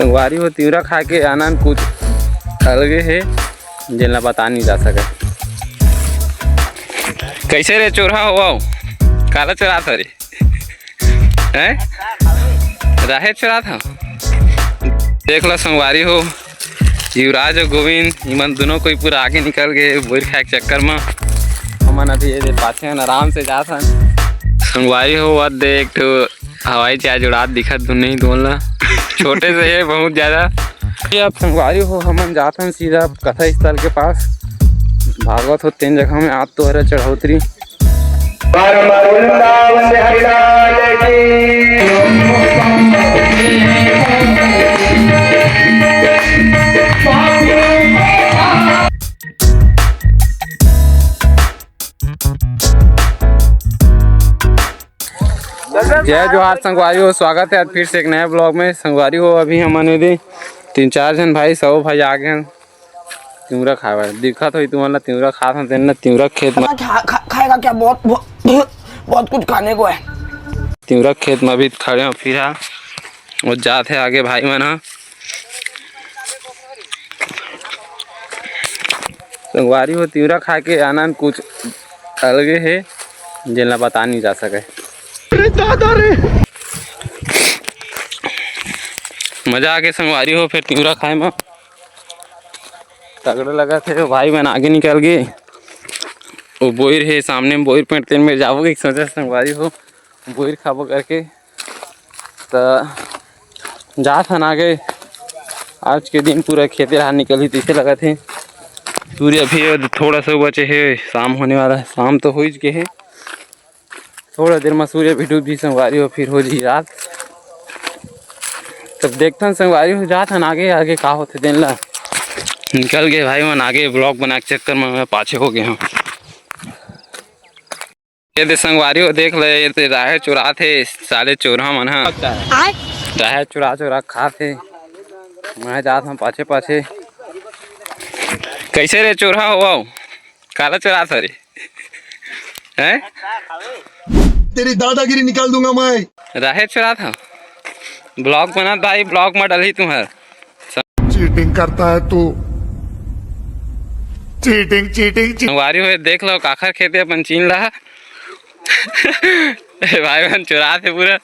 संगवारी हो तिवरा खा के आनंद कुछ अलगे है जिला बता नहीं जा सके। कैसे रे चोरहा हुआ काला चोरा था रे हैं राहे चोरा था। देख लो संगवारी हो युवराज और गोविंद इमन दोनों कोई पूरा आगे निकल गए बोर खाए के चक्कर में। हमन अभी ये पाछे आराम से जा था। संगवारी हो वह देख तो हवाई जहाज उड़ा दिखत नहीं दोनों छोटे से है बहुत ज़्यादा। अब संगवारी हो हमन जाते हैं सीधा कथा स्थल के पास भागवत हो 3 जगह में आप तो हरे चढ़ोतरी। जय जोहार संगवारी हो, स्वागत है आज फिर से एक नए ब्लॉग में। संगवारी हो अभी हमने दे 3-4 जन भाई सब भाई आ गए तिवरा खावा दिखत हो तुम्हारा तिवरा खा था तेना तिवरा खेत में खाएगा क्या बहुत कुछ खाने को है। तिवरा खेत में भी खड़े हो फिर और जाते आगे भाई मन। संगवारी हो तिवरा खा के आनंद कुछ अलगे है जिला बता नहीं जा सके। मजा आके संगवारी हो फिर तिवरा खाए में तगड़े लगा थे भाई बहन आगे निकल गए। वो बोर है सामने में बोर पेट तेल में जाओगे सोचा संगवारी हो बोर खाबो करके तो जा था आगे। आज के दिन पूरा खेते रहा निकली तीसरे लगा थे। सूर्य अभी थोड़ा सा बचे है शाम होने वाला है। शाम तो हो ही गए है थोड़ा देर में सूर्य भी डूब जी संगवारी हो फिर हो जी रात। तब देखते हैं संगवारी हो जात हन आगे आगे का होते दिन ला निकल गए भाई मन आगे ब्लॉग बना के चक्कर में मैं पाछे हो गए हूँ। ये दे संगवारी हो देख ले ये राहे चुरा थे साले चोरा मन राहे चुरा खा थे मैं जात हूँ पाछे पाछे। कैसे रे चोरा हुआ काला चुरा था रे हैं तेरी दादागिरी निकाल दूंगा मैं। राहे चुरा था ब्लॉग बना भाई ब्लॉग में डली तुम्हार चीटिंग करता है तू चीटिंग संगवारी हुए देख लो काखर खेते अपन चीन रहा भाई बहन चुरा थे पूरा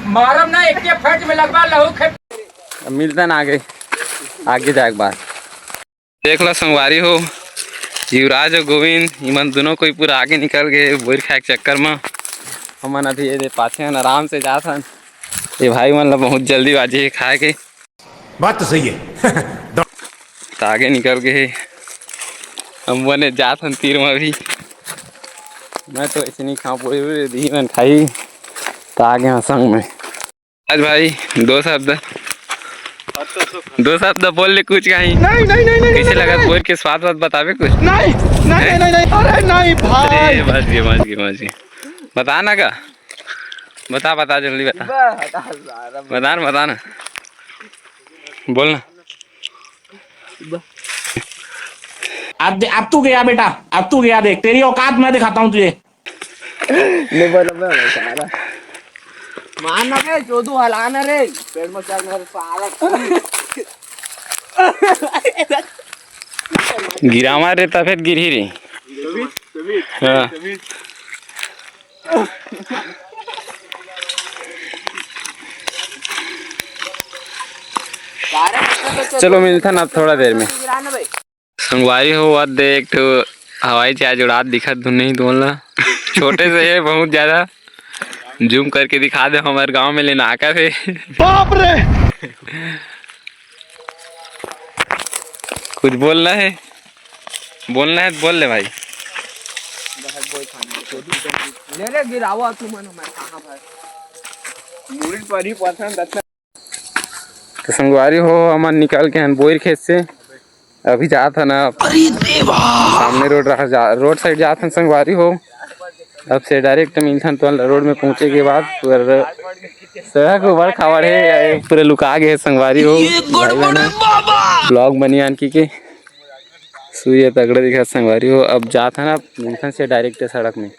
मारम ना एक के फट में लगवा लहू मिलता ना आगे जाए बार। देख लो संगवारी हो युवराज और गोविंद इमन दोनों कोई पूरा आगे निकल गए बोर खाए के चक्कर में। हमन अभी ये पाछे आराम से जा था। ये भाई मन बहुत जल्दी बाजी है खाए के बात तो सही है तो आगे निकल गए हम बने जात हन तीर में भी मैं तो ऐसे नहीं खा पूरी दी मन खाई तो आगे हाँ संग में। आज भाई दो शब्द बोल ले कुछ कहीं नहीं कैसे लगा बोल के स्वाद बतावे कुछ नहीं अरे नहीं भाई बस गए बता ना का बता जल्दी बता ना बोलना। अब तू गया बेटा अब तू गया देख तेरी औकात मैं दिखाता हूँ तुझे। मारना रे चोदू हलाना रे पेड़ में चल मेरे सारा गिरा मार रे तब फिर गिरी रे हाँ। चलो मिलता ना थोड़ा देर में। संगवारी हो वह देख तो हवाई जहाज उड़ा दिखत नहीं दोनों छोटे से है बहुत ज़्यादा। जूम करके दिखा दे हमारे गांव में लेना आकर थे बाप रे कुछ बोलना है तो बोल ले भाई। ले गिरावा तू मन मैं कहां भाई मुड़ी पर ही पसंद अच्छा। तो संगवारी हो अमन निकल के बोर खेत से अभी जाता ना सामने रोड साइड जाता संगवारी हो। अब से डायरेक्ट मिलता तो रोड में पहुंचे के बाद सड़क ऊपर खबर है पूरे लुका गए संगवारी हो ब्लॉग बनी आनकी के सूर्य तगड़े दिखा संगवारी हो। अब जाता ना मिलता से डायरेक्ट सड़क में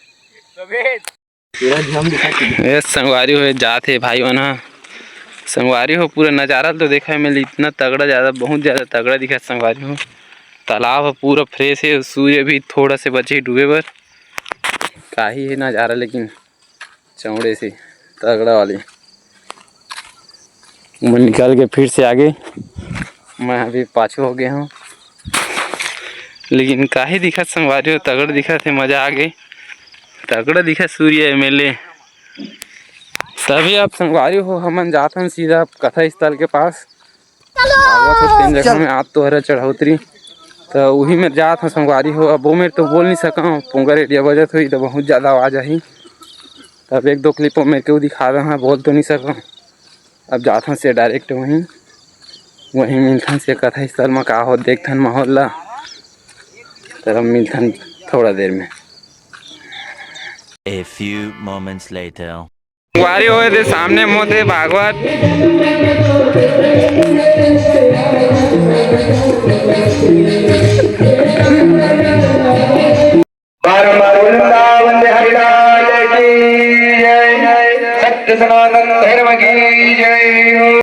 संगवारी हो जाते भाई बना संगवारी हो पूरा नज़ारा तो देखा मैंने इतना तगड़ा, ज़्यादा बहुत ज़्यादा तगड़ा दिखा संगवारी हो। तालाब है पूरा फ्रेश है, सूर्य भी थोड़ा से बचे डूबे पर का ही है नज़ारा, लेकिन चौड़े से तगड़ा वाली। मैं निकल के फिर से आगे, मैं अभी पाछू हो गया हूँ, लेकिन का ही दिखा संगवारी हो तगड़ा दिखा थे, मज़ा आ गई, तगड़ा दिखा सूर्य एमएलए। तभी आप संगवारी हो हमन जाते हैं सीधा कथा स्थल के पास। तीन जगह में आप तो हरा चढ़ौतरी तो वही में जात हूँ संगवारी हो। अब वो मेरे तो बोल नहीं सका, पोंगर एरिया बजत हुई तो बहुत ज़्यादा आवाज़ आई। तब एक दो क्लिपों मेरे को दिखा रहा है, बोल तो नहीं सका। अब जाता हूँ से डायरेक्ट वहीं मिलथन से कथा स्थल में का हो देखथन माहौल ला, तब मिलथन थोड़ा देर में। A few moments later. वारी होए थे सामने मोते भागवत सत्य सनातन धर्म की जय हो।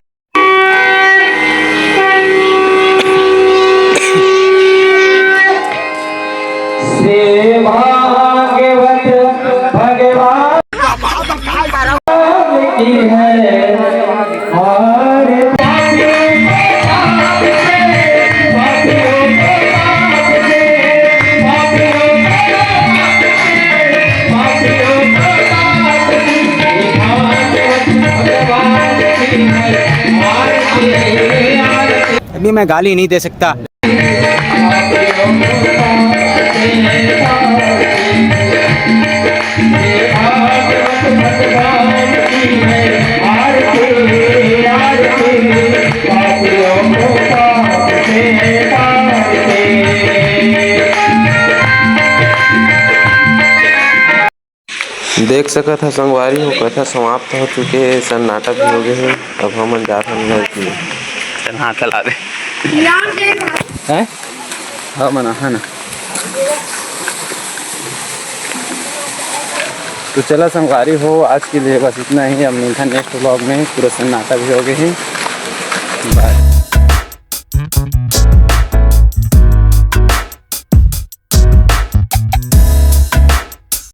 अभी मैं गाली नहीं दे सकता। देख सका था संगवारी हो कथा समाप्त हो चुके हैं, सन्नाटा भी हो गए हैं। अब हम जाते हैं घर की सन्नाटा ला दे हैं। हाँ मना है ना, तो चला संगवारी हो आज के लिए बस इतना ही। अब मिलता नेक्स्ट व्लॉग में, पूरा सन्नाटा भी हो गए हैं। बाय।